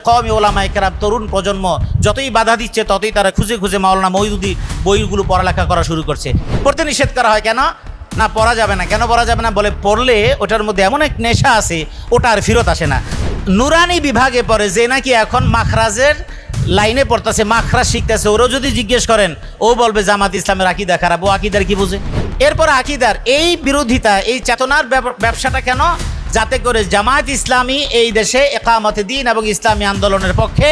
কওমি ওলামায়ে কেরাম, তরুণ প্রজন্ম যতই বাধা দিচ্ছে ততই তারা খুঁজে খুঁজে মাওলানা মওদুদী বইগুলো পড়ালেখা করা শুরু করছে। পড়তে নিষেধ করা হয় কেন? না পড়া যাবে না। কেন পড়া যাবে না? বলে পড়লে ওটার মধ্যে এমন এক নেশা আছে, ওটা আর ফেরত আসে না। নুরানি বিভাগে পড়ে যে নাকি এখন মাখরাজের লাইনে পড়তেছে, মাখরাজ শিখতেছে, ওরও যদি জিজ্ঞেস করেন ও বলবে জামাত ইসলামের আকীদা খারাপ। ও আকীদার কি বুঝে? এরপর আকীদার এই বিরোধিতা, এই চেতনার ব্যবসাটা কেন? যাতে করে জামায়াত ইসলামী এই দেশে একামতে দ্বীন এবং ইসলামী আন্দোলনের পক্ষে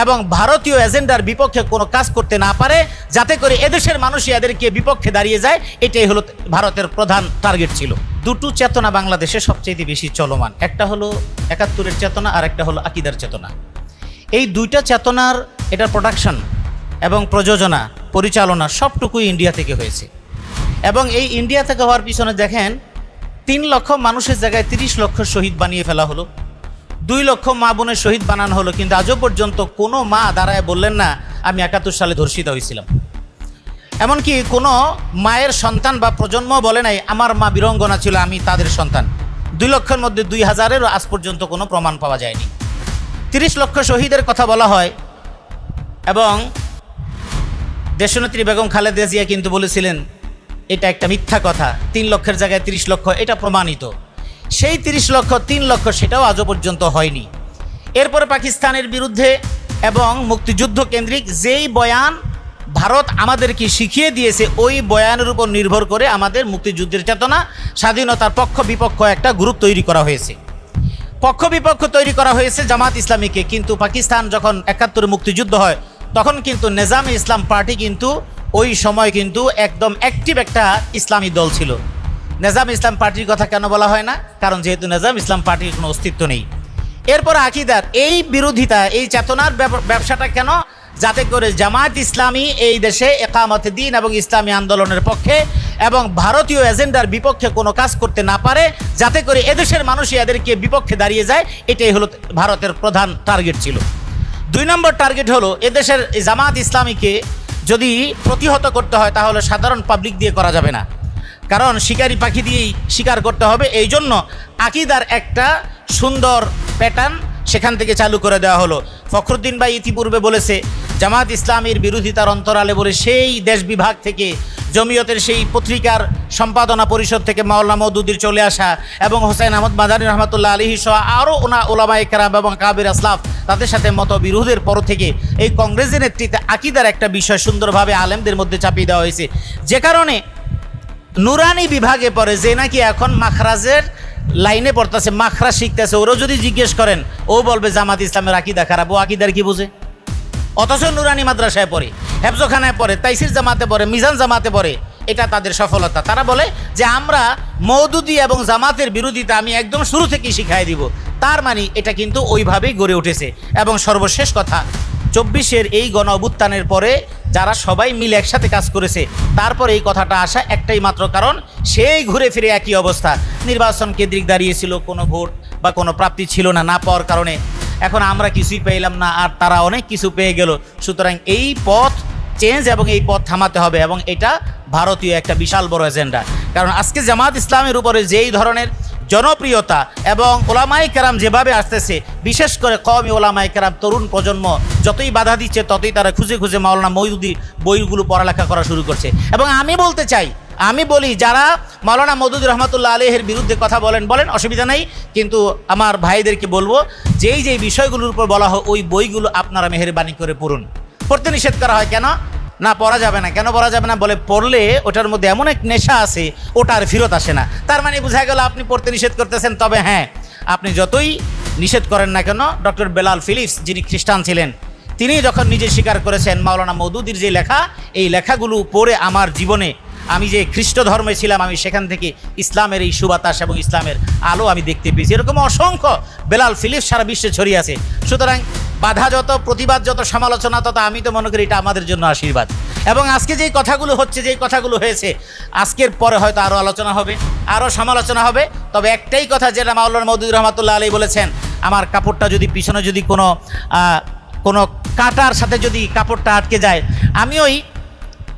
এবং ভারতীয় এজেন্ডার বিপক্ষে কোনো কাজ করতে না পারে, যাতে করে এদেশের মানুষই এদেরকে বিপক্ষে দাঁড়িয়ে যায়। এটাই হলো ভারতের প্রধান টার্গেট ছিল। দুটো চেতনা বাংলাদেশে সবচেয়ে বেশি চলমান, একটা হলো ৭১-এর চেতনা আর একটা হলো আকীদার চেতনা। এই দুইটা চেতনার এটার প্রোডাকশন এবং প্রযোজনা, পরিচালনা সবটুকুই ইন্ডিয়া থেকে হয়েছে। এবং এই ইন্ডিয়া থেকে হওয়ার পিছনে দেখেন ৩ লক্ষ মানুষের জায়গায় ৩০ লক্ষ শহীদ বানিয়ে ফেলা হলো, ২ লক্ষ মা বোনের শহীদ বানানো হলো। কিন্তু আজও পর্যন্ত কোনো মা দাঁড়ায় বললেন না আমি ৭১ সালে ধর্ষিত হয়েছিলাম। এমনকি কোনো মায়ের সন্তান বা প্রজন্ম বলে নাই আমার মা বীরঙ্গনা ছিল, আমি তাদের সন্তান। ২ লক্ষের মধ্যে ২,০০০-এরও আজ পর্যন্ত কোনো প্রমাণ পাওয়া যায়নি। ৩০ লক্ষ শহীদের কথা বলা হয় এবং দেশনেত্রী বেগম খালেদা জিয়া কিন্তু বলেছিলেন এটা একটা মিথ্যা কথা, ৩ লক্ষের জায়গায় ৩০ লক্ষ, এটা প্রমাণিত। সেই ৩০ লক্ষ ৩ লক্ষ সেটাও আজও পর্যন্ত হয়নি। এরপরে পাকিস্তানের বিরুদ্ধে এবং মুক্তিযুদ্ধ কেন্দ্রিক যেই বয়ান ভারত আমাদেরকে শিখিয়ে দিয়েছে, ওই বয়ানের উপর নির্ভর করে আমাদের মুক্তিযুদ্ধের চেতনা, স্বাধীনতার পক্ষ বিপক্ষ একটা গ্রুপ তৈরি করা হয়েছে, পক্ষ বিপক্ষ তৈরি করা হয়েছে জামাত ইসলামীকে। কিন্তু পাকিস্তান যখন ৭১ মুক্তিযুদ্ধ হয় তখন কিন্তু নিজামে ইসলাম পার্টি কিন্তু ওই সময় কিন্তু একদম অ্যাক্টিভ একটা ইসলামী দল ছিল। নিজাম ইসলাম পার্টির কথা কেন বলা হয় না? কারণ যেহেতু নিজাম ইসলাম পার্টির কোনো অস্তিত্ব নেই। এরপর আকীদার এই বিরোধিতা, এই চেতনার ব্যবসাটা কেন? যাতে করে জামায়াত ইসলামী এই দেশে একামতে দ্বীন এবং ইসলামী আন্দোলনের পক্ষে এবং ভারতীয় এজেন্ডার বিপক্ষে কোনো কাজ করতে না পারে, যাতে করে এদেশের মানুষই এদেরকে বিপক্ষে দাঁড়িয়ে যায়। এটাই হলো ভারতের প্রধান টার্গেট ছিল। ২ নম্বর টার্গেট হলো এদেশের জামায়াত ইসলামীকে যদি প্রতিহত করতে হয় তাহলে সাধারণ পাবলিক দিয়ে করা যাবে না, কারণ শিকারি পাখি দিয়েই শিকার করতে হবে। এই জন্য আকীদার একটা সুন্দর প্যাটার্ন সেখান থেকে চালু করে দেওয়া হলো। ফখরুদ্দিন ভাই ইতিপূর্বে বলেছে জামায়াত ইসলামীর বিরোধিতার অন্তরালে বলে সেই দেশ বিভাগ থেকে জমিয়তের সেই পত্রিকার সম্পাদনা পরিষদ থেকে মাওলানা মওদুদীর চলে আসা এবং হোসেন আহমদ মাদানী রহমতুল্লাহ আলাইহি সহ আরও ওলামায়ে কেরাম এবং কাবির আসলাফ তাদের সাথে মতবিরোধের পর থেকে এই কংগ্রেসের নেতৃত্বে আকীদার একটা বিষয় সুন্দরভাবে আলেমদের মধ্যে চাপিয়ে দেওয়া হয়েছে, যে কারণে নুরানি বিভাগে পড়ে যে নাকি এখন মাখরাজের লাইনে পড়তেছে, মাখরাজ শিখতেছে, ওরও যদি জিজ্ঞেস করেন ও বলবে জামাত ইসলামের আকীদা খারাপ। ও আকীদার কি বুঝে? অথচ নুরানি মাদ্রাসায় পড়ে, হেফজখানায় পড়ে, তাইসির জামাতে পড়ে, মিজান জামাতে পড়ে। এটা তাদের সফলতা। তারা বলে যে আমরা মওদুদী এবং জামাতের বিরোধিতা আমি একদম শুরু থেকেই শিখাই দিব। তার মানে এটা কিন্তু ওইভাবেই গড়ে উঠেছে। এবং সর্বশেষ কথা, ২৪-এর এই গণ অভ্যুত্থানের পরে যারা সবাই মিলে একসাথে কাজ করেছে, তারপর এই কথাটা আসা একটাই মাত্র কারণ, সেই ঘুরে ফিরে একই অবস্থা। নির্বাচন কেন্দ্রিক দাঁড়িয়েছিল, কোনো ভোট বা কোনো প্রাপ্তি ছিল না, না পাওয়ার কারণে এখন আমরা কিছুই পেলাম না, আর তারা অনেক কিছু পেয়ে গেল। সুতরাং এই পথ চেঞ্জ এবং এই পথ থামাতে হবে, এবং এটা ভারতীয় একটা বিশাল বড় এজেন্ডা। কারণ আজকে জামাত ইসলামের উপরে যেই ধরনের জনপ্রিয়তা এবং ওলামায়ে কেরাম যেভাবে আসতেছে, বিশেষ করে কওমি ওলামায়ে কেরাম, তরুণ প্রজন্ম যতই বাধা দিচ্ছে ততই তারা খুঁজে খুঁজে মাওলানা মওদুদী বইগুলো পড়ালেখা করা শুরু করছে। এবং আমি বলতে চাই, আমি বলি যারা মাওলানা মওদুদী রহমতুল্লাহ আলাইহির বিরুদ্ধে কথা বলেন অসুবিধা নাই, কিন্তু আমার ভাইদেরকে বলবো যেই বিষয়গুলোর উপর বলা হয় ওই বইগুলো আপনারা মেহেরবানি করে পড়ুন। পড়তে নিষেধ করা হয় কেন? না পড়া যাবে না। কেন পড়া যাবে না? বলে পড়লে ওটার মধ্যে এমন এক নেশা আছে, ওটা আর ফেরত আসে না। তার মানে বোঝা গেল আপনি পড়তে নিষেধ করতেছেন। তবে হ্যাঁ, আপনি যতই নিষেধ করেন না কেন, ডক্টর বেলাল ফিলিপস যিনি খ্রিস্টান ছিলেন, তিনি যখন নিজে স্বীকার করেছেন মাওলানা মওদুদীর যে লেখা, এই লেখাগুলো পড়ে আমার জীবনে আমি যে খ্রিস্ট ধর্মে ছিলাম, আমি সেখান থেকে ইসলামের এই সুবাতাস এবং ইসলামের আলো আমি দেখতে পেয়েছি। এরকম অসংখ্য বেলাল ফিলিপস সারা বিশ্বে ছড়িয়ে আছে। সুতরাং বাধা যত, প্রতিবাদ যত, সমালোচনা তত, আমি তো মনে করি এটা আমাদের জন্য আশীর্বাদ। এবং আজকে যেই কথাগুলো হচ্ছে, যেই কথাগুলো হয়েছে, আজকের পরে হয়তো আরও আলোচনা হবে, আরও সমালোচনা হবে। তবে একটাই কথা, যেটা মাওলানা মওদুদী রহমতুল্লাহ আলাইহি বলেছেন, আমার কাপড়টা যদি পিছনে যদি কোনো কাঁটার সাথে যদি কাপড়টা আটকে যায়, আমি ওই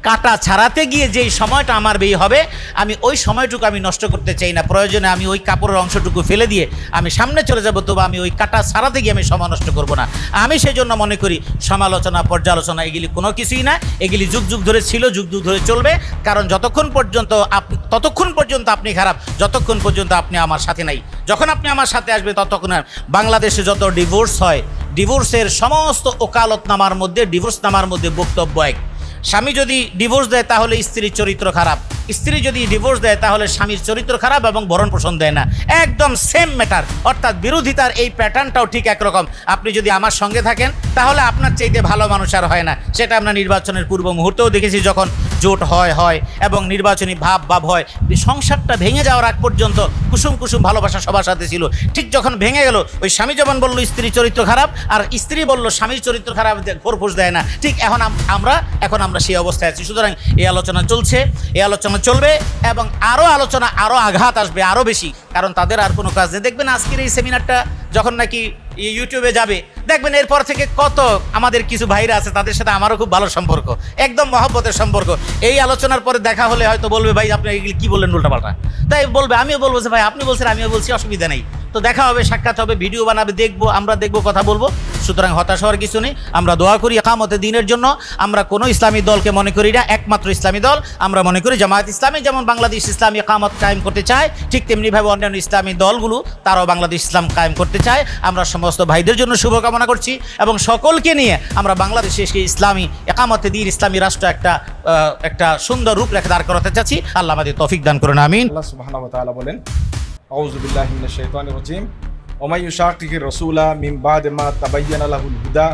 কাটা ছাড়াতে গিয়ে যেই সময়টা আমার ব্যয় হবে, আমি ওই সময়টুকু আমি নষ্ট করতে চাই না। প্রয়োজনে আমি ওই কাপড়ের অংশটুকু ফেলে দিয়ে আমি সামনে চলে যাব, তবু আমি ওই কাটা ছাড়াতে গিয়ে আমি সময় নষ্ট করব না। আমি সেই জন্য মনে করি সমালোচনা, পর্যালোচনা এগুলি কোনো কিছুই না। এগুলি যুগ যুগ ধরে ছিল, যুগ যুগ ধরে চলবে। কারণ ততক্ষণ পর্যন্ত আপনি খারাপ, যতক্ষণ পর্যন্ত আপনি আমার সাথে নাই। যখন আপনি আমার সাথে আসবে ততক্ষণ। বাংলাদেশে যত ডিভোর্স হয়, ডিভোর্সের সমস্ত ওকালতনামার মধ্যে, ডিভোর্সনামার মধ্যে বক্তব্য এক। স্বামী যদি ডিভোর্স দেয় তাহলে স্ত্রীর চরিত্র খারাপ, স্ত্রী যদি ডিভোর্স দেয় তাহলে স্বামীর চরিত্র খারাপ এবং ভরণ পোষণ দেয় না। একদম সেম ম্যাটার, অর্থাৎ বিরোধিতার এই প্যাটার্নটাও ঠিক একরকম। আপনি যদি আমার সঙ্গে থাকেন তাহলে আপনার চাইতে ভালো মানুষ আর হয় না। সেটা আমরা নির্বাচনের পূর্ব মুহূর্তেও দেখেছি, যখন জোট হয় এবং নির্বাচনী ভাব হয়। সংসারটা ভেঙে যাওয়ার আগ পর্যন্ত কুসুম কুসুম ভালোবাসা সবার সাথে ছিল। ঠিক যখন ভেঙে গেল, ওই স্বামী যেমন বলল স্ত্রীর চরিত্র খারাপ, আর স্ত্রী বলল স্বামীর চরিত্র খারাপ, ঘোরপোষ দেয় না। ঠিক এখন আমরা সেই অবস্থায় আছি। সুতরাং এই আলোচনা চলছে, এই আলোচনা চলবে, এবং আরও আঘাত আসবে আরও বেশি, কারণ তাদের আর কোনো কাজ নেই। দেখবেন আজকের এই সেমিনারটা যখন নাকি ইউটিউবে যাবে, দেখবেন এরপর থেকে কত আমাদের কিছু ভাইরা আছে, তাদের সাথে আমারও খুব ভালো সম্পর্ক, একদম মহব্বতের সম্পর্ক। এই আলোচনার পরে দেখা হলে হয়তো বলবে, ভাই আপনি এগুলি কী বললেন উল্টাপাল্টা, তাই বলবে, আমিও বলবো যে ভাই আপনি বলছেন, আমিও বলছি, অসুবিধা নেই। তো দেখা হবে, সাক্ষাৎ হবে, ভিডিও বানাবে, আমরা দেখবো, কথা বলবো। সুতরাং হতাশ হওয়ার কিছু নেই। আমরা দোয়া করি ইকামতে দ্বীনের জন্য। আমরা কোনো ইসলামী দলকে মনে করি না একমাত্র ইসলামী দল। আমরা মনে করি জামায়াত ইসলামী যেমন বাংলাদেশ ইসলামী ইকামত কায়েম করতে চায়, ঠিক তেমনিভাবে অন্যান্য ইসলামী দলগুলো তারাও বাংলাদেশ ইসলাম কায়েম করতে চায়। আমরা সমস্ত ভাইদের জন্য শুভকামনা করছি, এবং সকলকে নিয়ে আমরা বাংলাদেশে ইসলামী ইকামতে দ্বীন, ইসলামী রাষ্ট্র একটা সুন্দর রূপরেখা দাঁড় করাতে চাচ্ছি। আল্লাহ আমাদের তৌফিক দান করুন, আমিন। আল্লাহ সুবহানাহু ওয়া তাআলা বলেন, আউযু বিল্লাহি মিনাশ শাইতানির রাজীম, ওয়া মান ইউশাকিকির রাসূলা মিন বাদি মা তাবায়্যানা লাহুল হুদা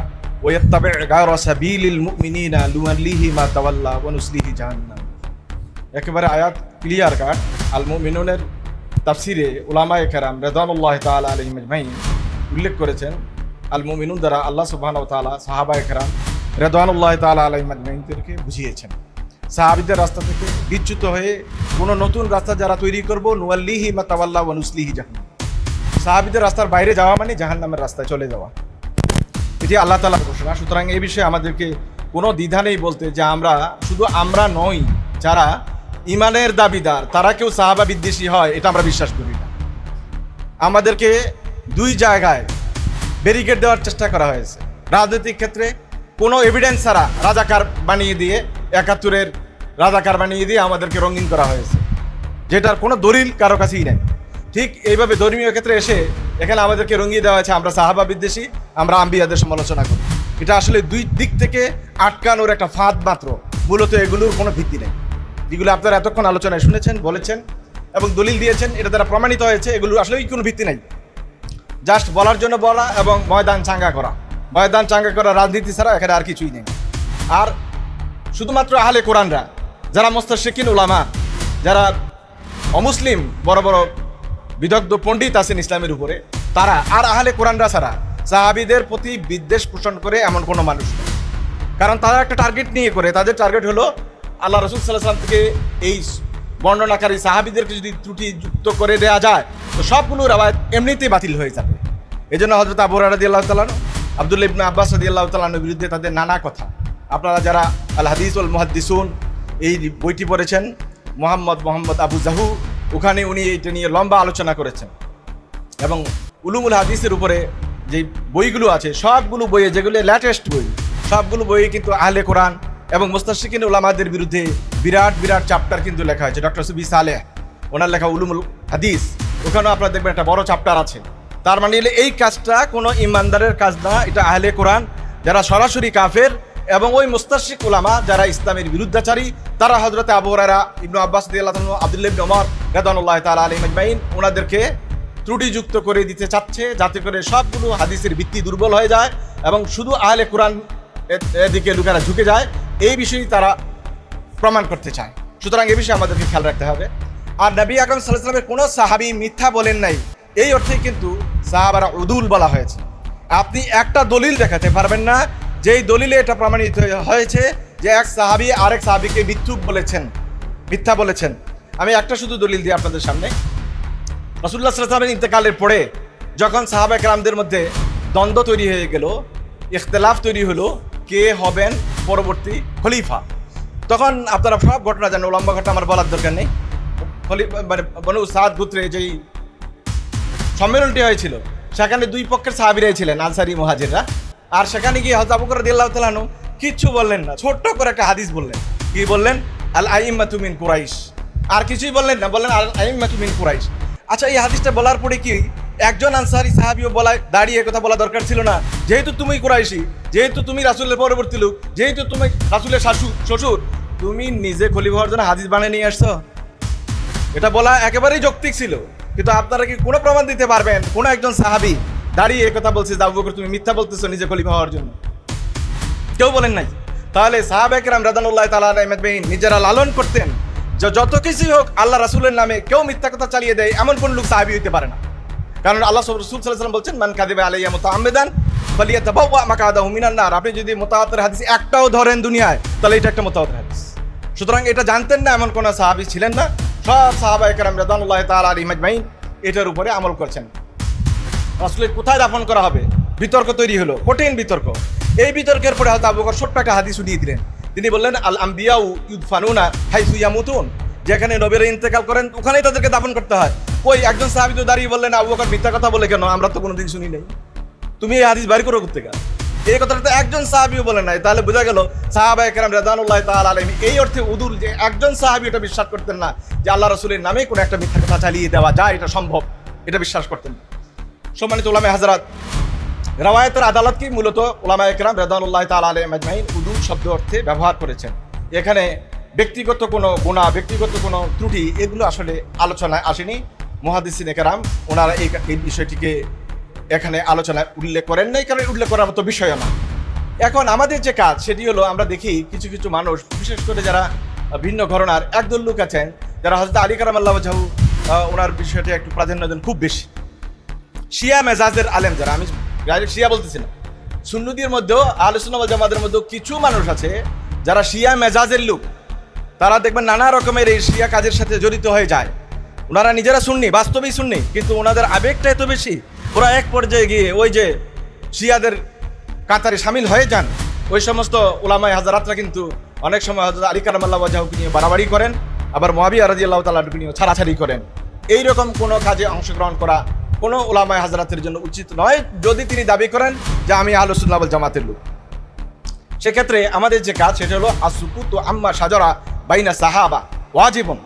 ওয়া ইয়াত্তাবি' গায়রা সাবিলিল মুমিনিনা নুওয়াল্লিহি মা তাওয়াল্লা ওয়া নুসলিহি জাহান্নাম। একেবারে আয়াত ক্লিয়ার কাট। আল মুমিনুনের তাফসিরে উলামায়ে কেরাম রিদওয়ানুল্লাহি তাআলা আলাইহিম আজমাইন উল্লেখ করেছেন, আল মুমিনুন দ্বারা আল্লাহ সুবহানাহু ওয়া তাআলা সাহাবায়ে কেরাম রিদওয়ানুল্লাহি তাআলা আলাইহিম আজমাইনদেরকে বুঝিয়েছেন। সাহাবীদের রাস্তা থেকে বিচ্যুত হয়ে কোনো নতুন রাস্তা যারা তৈরি করবো, নুওয়াল্লিহি মা তাওয়াল্লা ওয়া নুসলিহি জাহান্নাম। সাহাবীদের রাস্তার বাইরে যাওয়া মানে জাহান্নামের রাস্তায় চলে যাওয়া, এটি আল্লাহ তাআলার ঘোষণা। সুতরাং এই বিষয়ে আমাদেরকে কোনো দ্বিধা নেই বলতে যে আমরা নই, যারা ইমানের দাবিদার তারা কেউ সাহাবা বিদ্বেষী হয়, এটা আমরা বিশ্বাস করি না। আমাদেরকে দুই জায়গায় ব্যারিকেড দেওয়ার চেষ্টা করা হয়েছে। রাজনৈতিক ক্ষেত্রে কোনো এভিডেন্স ছাড়া রাজাকার বানিয়ে দিয়ে, ৭১-এর রাজাকার বানিয়ে দিয়ে আমাদেরকে রঙিন করা হয়েছে, যেটার কোনো দলিল কারো কাছেই নেই। ঠিক এইভাবে ধর্মীয় ক্ষেত্রে এসে এখানে আমাদেরকে রঙিয়ে দেওয়া হয়েছে আমরা সাহাবা বিদ্বেষী, আমরা আম্বিয়াদের সমালোচনা করি। এটা আসলে দুই দিক থেকে আটকানোর একটা ফাঁদ মাত্র, মূলত এগুলোর কোনো ভিত্তি নেই। যেগুলো আপনারা এতক্ষণ আলোচনায় শুনেছেন, বলেছেন এবং দলিল দিয়েছেন, এটা দ্বারা প্রমাণিত হয়েছে এগুলোর আসলেই কোনো ভিত্তি নেই। জাস্ট বলার জন্য বলা এবং ময়দান চাঙ্গা করা রাজনীতি ছাড়া এখানে আর কিছুই নেই। আর শুধুমাত্র আহলে কোরআনরা, যারা মুস্তাশরিকিন উলামা, যারা অমুসলিম বড় বড় বিদগ্ধ পণ্ডিত আছেন ইসলামের উপরে, তারা আর আহলে কোরআনরা ছাড়া সাহাবীদের প্রতি বিদ্বেষ পোষণ করে এমন কোনো মানুষ নেই। কারণ তারা একটা টার্গেট নিয়ে করে, তাদের টার্গেট হলো আল্লাহ রাসূল সাল্লাল্লাহু আলাইহি ওয়াসাল্লাম থেকে এই বর্ণনাকারী সাহাবীদেরকে যদি ত্রুটি যুক্ত করে দেওয়া যায় তো সবগুলো রাওয়ায়াত এমনিতেই বাতিল হয়ে যাবে। এই জন্য হযরত আবু হুরায়রা রাদিয়াল্লাহু তাআলা, আব্দুল্লাহ ইবনে আব্বাস রাদিয়াল্লাহু তাআলার বিরুদ্ধে তাদের নানা কথা, আপনারা যারা আল হাদিস ওয়াল মুহাদ্দিসুন এই বইটি পড়েছেন, মোহাম্মদ আবু জাহু, ওখানে উনি এইটা নিয়ে লম্বা আলোচনা করেছেন। এবং উলুমুল হাদিসের উপরে যে বইগুলো আছে, সবগুলো বইয়ে, যেগুলো লেটেস্ট বই, সবগুলো বইয়ে কিন্তু আহলে কোরআন এবং মুস্তাশরিকিন উলামাদের বিরুদ্ধে বিরাট চ্যাপ্টার কিন্তু লেখা হয়েছে। ডক্টর সুবি সালেহ ওনার লেখা উলুমুল হাদিস, ওখানেও আপনারা দেখবেন একটা বড় চ্যাপ্টার আছে। তার মানে এই কাজটা কোনো ইমানদারের কাজ না, এটা আহলে কোরআন যারা সরাসরি কাফের এবং ওই মুস্তাশরিক উলামা যারা ইসলামের বিরুদ্ধাচারী, তারা হযরত আবু হুরায়রা, ইবনে আব্বাস রাদিয়াল্লাহু তাআলা, আব্দুল্লাহ ইবনে ওমর রাদিয়াল্লাহু তাআলা আলাইহিম আজমাইন ওনাদেরকে ত্রুটিযুক্ত করে দিতে চাচ্ছে, যাতে করে সবগুলো হাদিসের ভিত্তি দুর্বল হয়ে যায় এবং শুধু আহলে কোরআন এদিকে লোকেরা ঝুঁকে যায়, এই বিষয়ই তারা প্রমাণ করতে চায়। সুতরাং এই বিষয়ে আমাদেরকে খেয়াল রাখতে হবে। আর নবী আকরাম সাল্লাল্লাহু আলাইহি ওয়াসাল্লামের কোনো সাহাবী মিথ্যা বলেন নাই, এই অর্থেই কিন্তু সাহাবারা উদুল বলা হয়েছে। আপনি একটা দলিল দেখাতে পারবেন না যেই দলিলে এটা প্রমাণিত হয়েছে যে এক সাহাবী আরেক সাহাবীকে মিথ্যা বলেছেন। আমি একটা শুধু দলিল দিই আপনাদের সামনে। রাসূলুল্লাহ সাল্লাল্লাহু আলাইহি ওয়াসাল্লামের ইন্তেকালের পরে যখন সাহাবা কেরামদের মধ্যে দ্বন্দ্ব তৈরি হয়ে গেল, ইখতিলাফ তৈরি হলো কে হবেন পরবর্তী খলিফা, তখন আপনারা সব ঘটনা জানেন, লম্বা ঘটনা আমার বলার দরকার নেই। মানে বনু সাদ গোত্রে যেই সম্মেলনটি হয়েছিল সেখানে দুই পক্ষের সাহাবীরাই ছিলেন, আনসারি মুহাজিররা। আর সেখানে গিয়ে হযরত আবু বকর রাদিয়াল্লাহু তাআলা আনহু কিচ্ছু বললেন না, ছোট্ট করে একটা হাদিস বললেন। কি বললেন? আল আইম্মাতু মিন কুরাইশ। আর কিছুই বললেন না, বললেন আল আইম্মাতু মিন কুরাইশ। আচ্ছা, এই হাদিসটা বলার পরে কি একজন আনসারি সাহাবীও দাঁড়িয়ে কথা বলা দরকার ছিল না? যেহেতু তুমি কুরাইশি, যেহেতু তুমি রাসূলের পরবর্তী লোক, যেহেতু তুমি রাসূলের শ্বশুর, তুমি নিজে খলিফা হওয়ার জন্য হাদিস বানিয়ে নিয়ে আসছো। এটা বলা একেবারেই যৌক্তিক ছিল। কিন্তু আপনারা কি কোনো প্রমাণ দিতে পারবেন কোনো একজন সাহাবী দাঁড়িয়ে কথা বলছে যে আবু বকর তুমি মিথ্যা বলতেছো নিজে খলিফা হওয়ার জন্য? কেউ বলেন নাই। তাহলে সাহাবায়ে কেরাম রাদিয়াল্লাহু তাআলা আলাইহিম নিজেরা লালন করতেন যে যত কিছুই হোক আল্লাহ রাসূলের নামে কেউ মিথ্যা কথা চালিয়ে দেয় এমন কোন লোক সাহাবী হইতে পারে না। কারণ আল্লাহ রাসূল সাল্লাল্লাহু আলাইহি ওয়াসাল্লাম বলছেন, মান কাযিবা আলাইয়া মুতাআম্মিদান ফালিয়াতাবাওয়া মাকআদাহু মিনান নার। আপনি যদি মুতাওয়াতির হাদিস একটাও ধরেন দুনিয়ায়, তাহলে এটা একটা মুতাওয়াতির হাদিস। সুতরাং এটা জানতেন না এমন কোন সাহাবী ছিলেন না। সব সাহাবায়ে কেরাম রাদিয়াল্লাহু তাআলা আলাইহিম আজমাইন এটার উপরে আমল করছেন। রাসূলের কোথায় দাফন করা হবে বিতর্ক তৈরি হলো, কঠিন বিতর্ক। এই বিতর্কের পরে হযরত আবু বকর ছোট্ট একটা হাদিস শুনিয়ে দিলেন। তিনি বললেন, আল আম্বিয়াউ ইউদফানুনা হাইসু ইয়ামুতুন। যেখানে নবীরা ইন্তেকাল করেন ওখানেই তাদেরকে দাফন করতে হয়। ওই একজন সাহাবী তো দাঁড়িয়ে বললেন, আবু বকর মিথ্যা কথা বলে কেন? আমরা তো কোনোদিন শুনি নাই। তুমি এই হাদিস বাইর করো কোত্থেকে? এই কথাটা তো একজন সাহাবীও বলেন নাই। তাহলে বোঝা গেল সাহাবায়ে কেরাম রাদিয়াল্লাহু তাআলা আলাইহিম এই অর্থে উদুল যে একজন সাহাবী এটা বিশ্বাস করতেন না যে আল্লাহ রাসূলের নামে কোনো একটা মিথ্যা কথা চালিয়ে দেওয়া যায়, এটা সম্ভব, এটা বিশ্বাস করতেন না। সম্মানিত উলামায়ে হাজরাত, রাওয়ায়াতের আদালত কি মূলত উলামায়ে কেরাম রাদিয়াল্লাহু তাআলা আলাইহিম আজমাইন উদুল শব্দ অর্থে ব্যবহার করেছেন। এখানে ব্যক্তিগত কোনো গুনাহ, ব্যক্তিগত কোনো ত্রুটি এগুলো আসলে আলোচনায় আসেনি। মুহাদ্দিসিনে কেরাম ওনারা এই বিষয়টিকে এখানে আলোচনায় উল্লেখ করেন নাই, কারণ উল্লেখ করার মতো বিষয় না। এখন আমাদের যে কাজ সেটি হলো, আমরা দেখি কিছু কিছু মানুষ, বিশেষ করে যারা ভিন্ন ঘরানার একদল লোক আছেন যারা হযরত আলী কারামাল্লাহু ওয়াজহু ওনার বিষয়টি একটু প্রাধান্য দেন খুব বেশি। শিয়া মেজাজের আলেম যারা, আমি ডাইরেক্ট শিয়া বলতেছি না, সুন্নতির মধ্যেও আহলে সুন্নাহ ওয়াল জামাতের মধ্যেও কিছু মানুষ আছে যারা শিয়া মেজাজের লোক। তারা দেখবেন নানা রকমের এই শিয়া কাজের সাথে জড়িত হয়ে যায়। ওনারা নিজেরা সুন্নি, বাস্তবেই সুন্নি, কিন্তু ওনাদের আবেগটা এত বেশি, ওরা এক পর্যায়ে গিয়ে ওই যে শিয়াদের কাতারে শামিল হয়ে যান। ওই সমস্ত উলামায়ে হাজারাতরা কিন্তু অনেক সময় হযরত আলী কারামাল্লাহু ওয়াজহুকে নিয়ে বাড়াবাড়ি করেন, আবার মুআবিয়া রাদিয়াল্লাহু তাআলাকে নিয়ে ছাড়াছাড়ি করেন। এইরকম কোনো কাজে অংশগ্রহণ করা কোনো উলামায়ে হাজারাতের জন্য উচিত নয়, যদি তিনি দাবি করেন যে আমি আহলুস সুন্নাহ ওয়াল জামাতের লোক। সেক্ষেত্রে আমাদের যে কাজ সেটা হলো আসুকুতু আম্মা শাজারা বাইনা সাহাবা ওয়াজিবুন।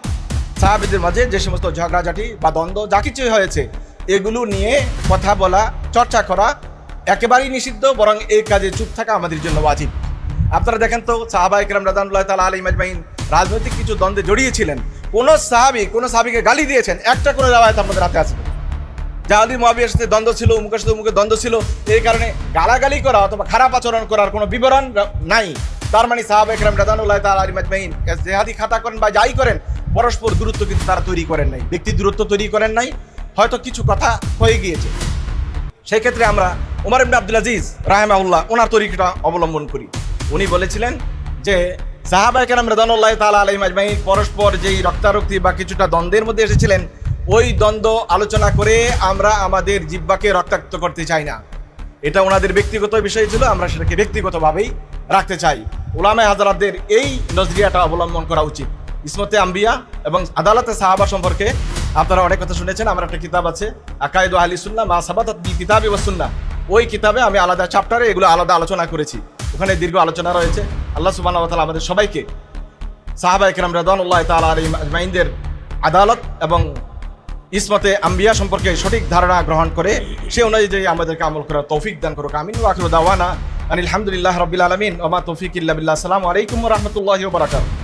সাহাবীদের মাঝে যে সমস্ত ঝগড়াঝাটি বা দ্বন্দ্ব যা কিছুই হয়েছে এগুলো নিয়ে কথা বলা, চর্চা করা একেবারেই নিষিদ্ধ, বরং এই কাজে চুপ থাকা আমাদের জন্য ওয়াজিব। আপনারা দেখেন তো সাহাবায়ে কেরাম রাদিয়াল্লাহু তাআলা আলাইহিম আজমাইন রাজনৈতিক কিছু দ্বন্দ্বে জড়িয়েছিলেন। কোন সাহাবীকে গালি দিয়েছেন একটা কোনো রাওয়ায়াত আমাদের হাতে আছে? যে আলী মুআবিয়ার সাথে দ্বন্দ্ব ছিল, মুখের সাথে মুখে দ্বন্দ্ব ছিল, এই কারণে গালাগালি করা অথবা খারাপ আচরণ করার কোনো বিবরণ নাই। তার মানে সাহাবায়ে কেরাম রাদিয়াল্লাহু তাআলা আলাইহিম আজমাইন জিহাদি খাতা করেন বা যাই করেন, পরস্পর দূরত্ব কিন্তু তারা তৈরি করেন নাই, ব্যক্তি দূরত্ব তৈরি করেন নাই। হয়তো কিছু কথা হয়ে গিয়েছে, সেই ক্ষেত্রে আমরা ওমর ইবনে আব্দুল আজিজ রাহিমাহুল্লাহ ওনার তরিকাটা অবলম্বন করি। উনি বলেছিলেন যে সাহাবায়ে কেরাম রাদিয়াল্লাহু তাআলা আলাইহিম আজমাইন পরস্পর যেই রক্তারক্তি বা কিছুটা দ্বন্দ্বের মধ্যে এসেছিলেন, ওই দ্বন্দ্ব আলোচনা করে আমরা আমাদের জিহ্বাকে রক্তাক্ত করতে চাই না। এটা ওনাদের ব্যক্তিগত বিষয় ছিল, আমরা সেটাকে ব্যক্তিগতভাবেই রাখতে চাই। উলামায়ে হাজারাতদের এই নজরিয়াটা অবলম্বন করা উচিত। ইসমতে আম্বিয়া এবং আদালতে সাহাবা সম্পর্কে আপনারা অনেক কথা শুনেছেন। আমার একটা কিতাব আছে, আকায়েদু আহলিস সুন্নাহ মা সাবাতাত বিল কিতাবি ওয়াস সুন্নাহ। ওই কিতাবে আমি আলাদা চ্যাপ্টারে এগুলো আলাদা আলোচনা করেছি, ওখানে দীর্ঘ আলোচনা রয়েছে। আল্লাহ সুবহানাহু ওয়া তাআলা আমাদের সবাইকে সাহাবায়ে কেরাম রাদিয়াল্লাহু তাআলা আলাইহিম আজমাইনদের আদালত এবং ইসমতে আম্বিয়া সম্পর্কে সঠিক ধারণা গ্রহণ করে সে অনুযায়ী আমাদেরকে আমল করার তৌফিক দান করুক। আমিন। ওয়া আখিরু দাওয়ানা আনিল হামদুলিল্লাহি রাব্বিল আলামিন ওয়া মা তৌফিক ইল্লা বিল্লাহ। আসসালামু আলাইকুম ওয়া রাহমাতুল্লাহি ওয়া বারাকাতুহু।